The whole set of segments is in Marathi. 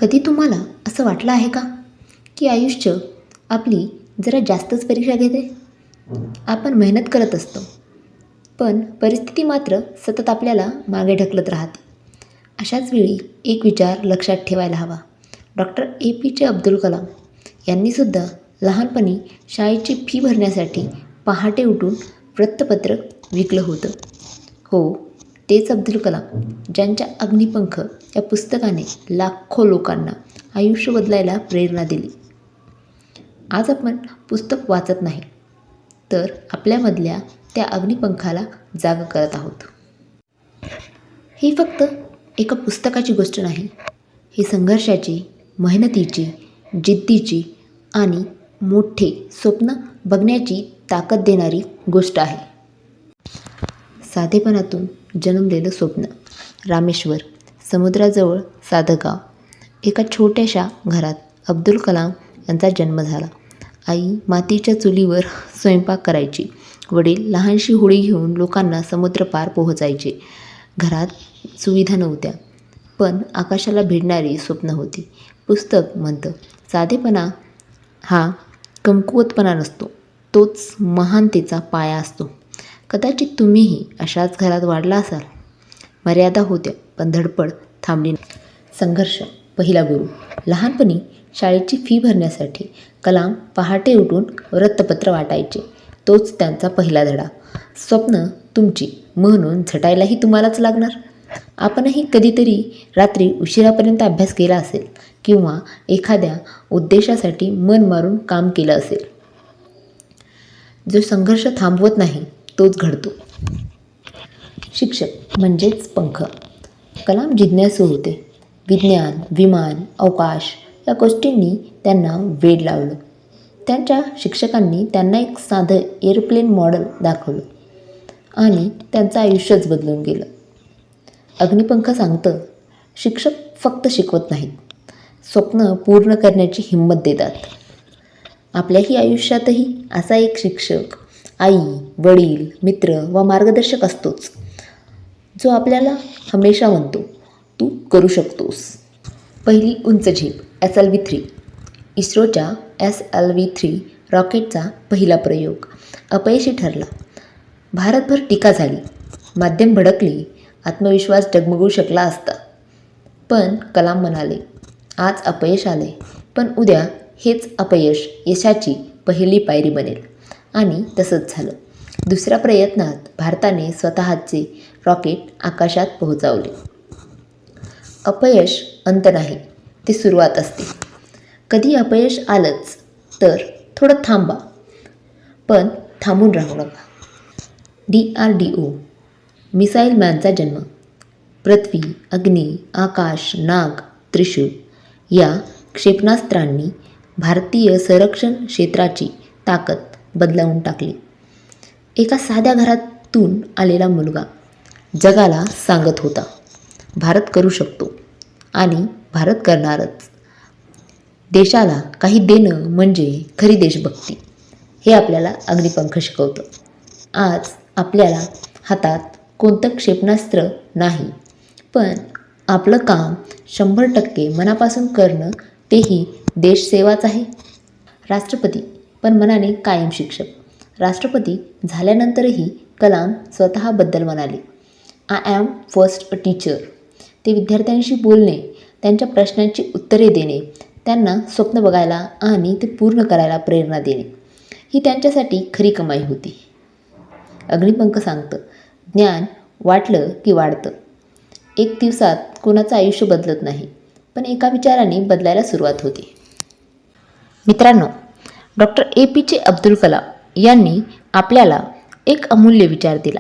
कधी तुम्हाला असं वाटलं आहे का की आयुष्य आपली जरा जास्तच परीक्षा घेते? आपण मेहनत करत असतो, पण परिस्थिती मात्र सतत आपल्याला मागे ढकलत राहते. अशाच वेळी एक विचार लक्षात ठेवायला हवा. डॉक्टर APJ अब्दुल कलाम यांनीसुद्धा लहानपणी शाळेची फी भरण्यासाठी पहाटे उठून वृत्तपत्र विकलं होतं. हो, तेच अब्दुल कलाम ज्यांच्या अग्निपंख या पुस्तकाने लाखो लोकांना आयुष्य बदलायला प्रेरणा दिली. आज आपण पुस्तक वाचत नाही, तर आपल्यामधल्या त्या अग्निपंखाला जाग करत आहोत. ही फक्त एका पुस्तकाची गोष्ट नाही, ही संघर्षाची, मेहनतीची, जिद्दीची आणि मोठे स्वप्न बघण्याची ताकद देणारी गोष्ट आहे. साधेपणातून जन्मलेलं स्वप्न. रामेश्वर, समुद्राजवळ साधं गाव. एका छोट्याशा घरात अब्दुल कलाम यांचा जन्म झाला. आई मातीच्या चुलीवर स्वयंपाक करायची. वडील लहानशी होडी घेऊन लोकांना समुद्रपार पोहोचायचे. घरात सुविधा नव्हत्या, पण आकाशाला भिडणारी स्वप्न होती. पुस्तक म्हणतं, साधेपणा हा कमकुवतपणा नसतो, तोच महानतेचा पाया असतो. कदाचित तुम्हीही अशाच घरात वाढला असाल. मर्यादा होत्या, पण धडपड थांबली नाही. संघर्ष. पहिला गुरु. लहानपणी शाळेची फी भरण्यासाठी कलाम पहाटे उठून वृत्तपत्र वाटायचे. तोच त्यांचा पहिला धडा. स्वप्न तुमची म्हणून झटायलाही तुम्हालाच लागणार. आपणही कधीतरी रात्री उशिरापर्यंत अभ्यास केला असेल किंवा एखाद्या उद्देशासाठी मन मारून काम केलं असेल. जो संघर्ष थांबवत नाही तोच घडतो. शिक्षक म्हणजेच पंख. कलाम जिज्ञासू होते. विज्ञान, विमान, अवकाश या गोष्टींनी त्यांना वेड लावलं. त्यांच्या शिक्षकांनी त्यांना एक साधं एअरप्लेन मॉडेल दाखवलं आणि त्यांचं आयुष्यच बदलून गेलं. अग्निपंख सांगतं, शिक्षक फक्त शिकवत नाहीत, स्वप्न पूर्ण करण्याची हिंमत देतात. आपल्याही आयुष्यातही असा एक शिक्षक, आई, वडील, मित्र व मार्गदर्शक असतोच, जो आपल्याला हमेशा म्हणतो, तू करू शकतोस. पहिली उंच झेप. SLV-3. इस्रोच्या SLV-3 रॉकेटचा पहिला प्रयोग अपयशी ठरला. भारतभर टीका झाली, माध्यम भडकली, आत्मविश्वास डगमगू शकला असता. पण कलाम म्हणाले, आज अपयश आले, पण उद्या हेच अपयश यशाची पहिली पायरी बनेल. आणि तसंच झालं. दुसऱ्या प्रयत्नात भारताने स्वतःचे रॉकेट आकाशात पोहोचवले. अपयश अंत नाही, ते सुरुवात असते. कधी अपयश आलंच तर थोडं थांबा, पण थांबून राहू नका. DRDO. मिसाईल मॅनचा जन्म. पृथ्वी, अग्नी, आकाश, नाग, त्रिशूळ या क्षेपणास्त्रांनी भारतीय संरक्षण क्षेत्राची ताकद बदलावून टाकली. एका साध्या घरातून आलेला मुलगा जगाला सांगत होता, भारत करू शकतो आणि भारत करणारच. देशाला काही देणं म्हणजे खरी देशभक्ती, हे आपल्याला अग्निपंख शिकवतं. आज आपल्याला हातात कोणतं क्षेपणास्त्र नाही, पण आपलं काम 100% मनापासून करणं, तेही देशसेवाच आहे. राष्ट्रपती, पण मनाने कायम शिक्षक. राष्ट्रपती झाल्यानंतरही कलाम स्वतःबद्दल म्हणाले, I am first a teacher. ते विद्यार्थ्यांशी बोलणे, त्यांच्या प्रश्नांची उत्तरे देणे, त्यांना स्वप्न बघायला आणि ते पूर्ण करायला प्रेरणा देणे, ही त्यांच्यासाठी खरी कमाई होती. अग्निपंख सांगतं, ज्ञान वाटलं की वाढतं. एक दिवसात कोणाचं आयुष्य बदलत नाही, पण एका विचाराने बदलायला सुरुवात होते. मित्रांनो, डॉक्टर APJ अब्दुल कलाम यांनी आपल्याला एक अमूल्य विचार दिला.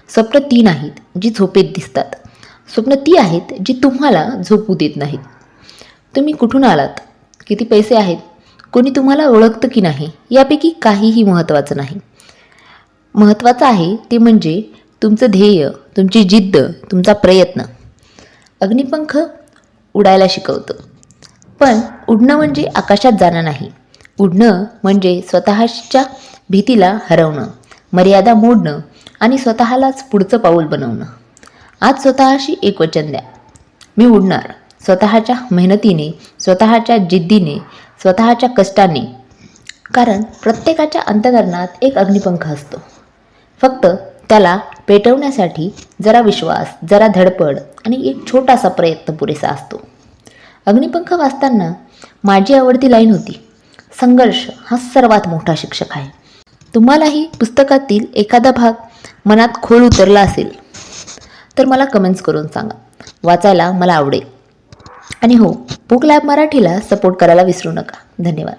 स्वप्न ती नाहीत जी झोपेत दिसतात, स्वप्न ती आहेत जी तुम्हाला झोपू देत नाहीत. तुम्ही कुठून आलात, किती पैसे आहेत, कोणी तुम्हाला ओळखतं की नाही, यापैकी काहीही महत्त्वाचं नाही. महत्त्वाचं आहे ते म्हणजे तुमचं ध्येय, तुमची जिद्द, तुमचा प्रयत्न. अग्निपंख उडायला शिकवतं, पण उडणं म्हणजे आकाशात जाणं नाही. उडणं म्हणजे स्वतःच्या भीतीला हरवणं, मर्यादा मोडणं आणि स्वतःलाच पुढचं पाऊल बनवणं. आज स्वतःशी एक वचन द्या, मी उडणार, स्वतःच्या मेहनतीने, स्वतःच्या जिद्दीने, स्वतःच्या कष्टाने. कारण प्रत्येकाच्या अंतःकरणात एक अग्निपंख असतो. फक्त त्याला पेटवण्यासाठी जरा विश्वास, जरा धडपड आणि एक छोटासा प्रयत्न पुरेसा असतो. अग्निपंख वाचताना माझी आवडती लाईन होती, संघर्ष हा सर्वात मोठा शिक्षक आहे. तुम्हालाही पुस्तकातील एखादा भाग मनात खोल उतरला असेल तर मला कमेंट्स करून सांगा. वाचायला मला आवडेल. आणि हो, बुक लॅब मराठीला सपोर्ट करायला विसरू नका. धन्यवाद.